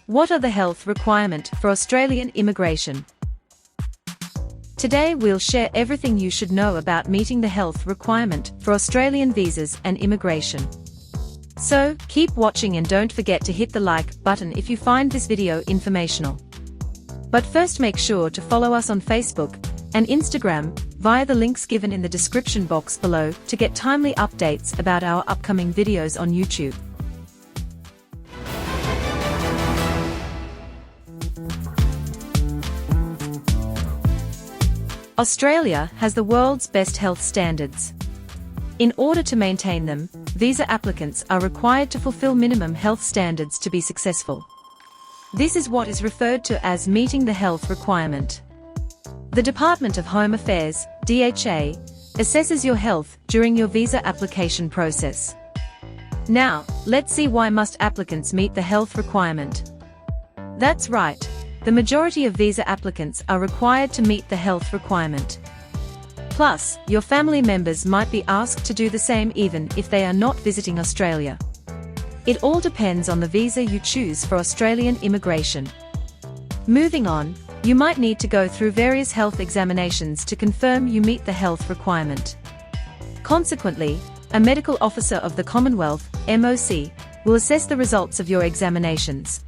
What are the health requirements for Australian immigration? Today we'll share everything you should know about meeting the health requirement for Australian visas and immigration. So, keep watching and don't forget to hit the like button if you find this video informational. But first make sure to follow us on Facebook and Instagram via the links given in the description box below to get timely updates about our upcoming videos on YouTube. Australia has the world's best health standards. In order to maintain them, visa applicants are required to fulfill minimum health standards to be successful. This is what is referred to as meeting the health requirement. The Department of Home Affairs, DHA, assesses your health during your visa application process. Now, let's see why must applicants meet the health requirement. That's right. The majority of visa applicants are required to meet the health requirement. Plus, your family members might be asked to do the same even if they are not visiting Australia. It all depends on the visa you choose for Australian immigration. Moving on, you might need to go through various health examinations to confirm you meet the health requirement. Consequently, a medical officer of the Commonwealth, MOC, will assess the results of your examinations.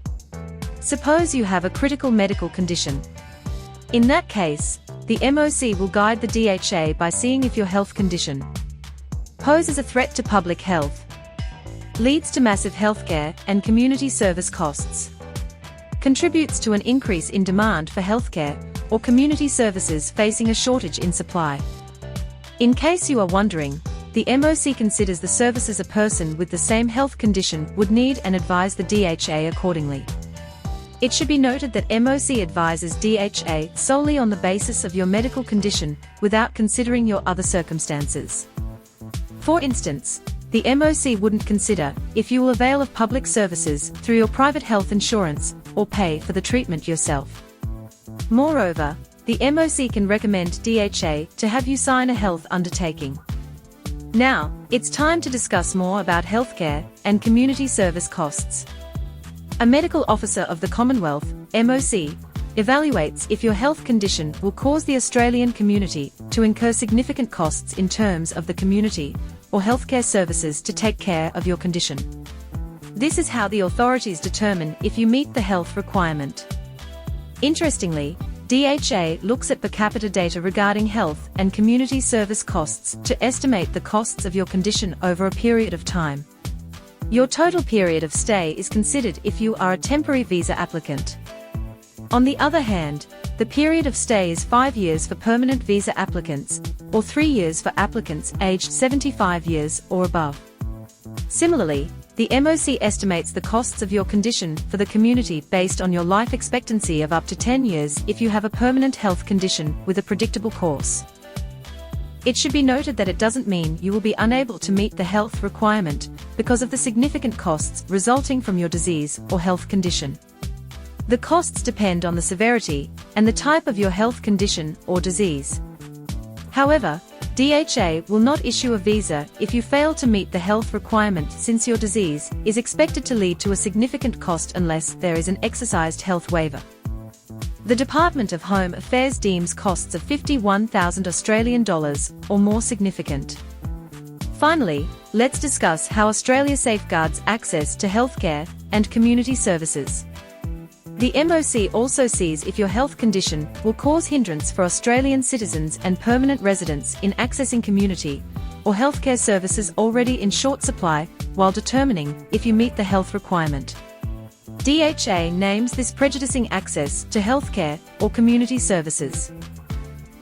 Suppose you have a critical medical condition. In that case, the MOC will guide the DHA by seeing if your health condition poses a threat to public health, leads to massive healthcare and community service costs, contributes to an increase in demand for healthcare or community services facing a shortage in supply. In case you are wondering, the MOC considers the services a person with the same health condition would need and advise the DHA accordingly. It should be noted that MOC advises DHA solely on the basis of your medical condition without considering your other circumstances. For instance, the MOC wouldn't consider if you will avail of public services through your private health insurance or pay for the treatment yourself. Moreover, the MOC can recommend DHA to have you sign a health undertaking. Now, it's time to discuss more about healthcare and community service costs. A medical officer of the Commonwealth, MOC, evaluates if your health condition will cause the Australian community to incur significant costs in terms of the community or healthcare services to take care of your condition. This is how the authorities determine if you meet the health requirement. Interestingly, DHA looks at per capita data regarding health and community service costs to estimate the costs of your condition over a period of time. Your total period of stay is considered if you are a temporary visa applicant. On the other hand, the period of stay is 5 years for permanent visa applicants, or 3 years for applicants aged 75 years or above. Similarly, the MOC estimates the costs of your condition for the community based on your life expectancy of up to 10 years if you have a permanent health condition with a predictable course. It should be noted that it doesn't mean you will be unable to meet the health requirement because of the significant costs resulting from your disease or health condition. The costs depend on the severity and the type of your health condition or disease. However, DHA will not issue a visa if you fail to meet the health requirement since your disease is expected to lead to a significant cost unless there is an exercised health waiver. The Department of Home Affairs deems costs of $51,000 Australian dollars or more significant. Finally, let's discuss how Australia safeguards access to healthcare and community services. The MOC also sees if your health condition will cause hindrance for Australian citizens and permanent residents in accessing community or healthcare services already in short supply while determining if you meet the health requirement. DHA names this prejudicing access to healthcare or community services.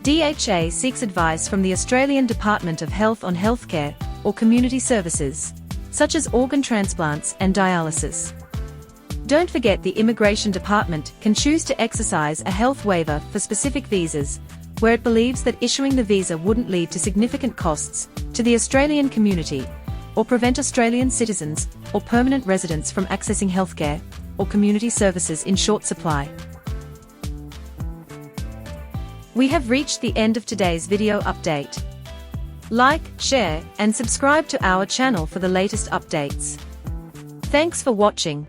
DHA seeks advice from the Australian Department of Health on healthcare or community services, such as organ transplants and dialysis. Don't forget the Immigration Department can choose to exercise a health waiver for specific visas, where it believes that issuing the visa wouldn't lead to significant costs to the Australian community, or prevent Australian citizens or permanent residents from accessing healthcare or community services in short supply. We have reached the end of today's video update. Like, share, and subscribe to our channel for the latest updates. Thanks for watching.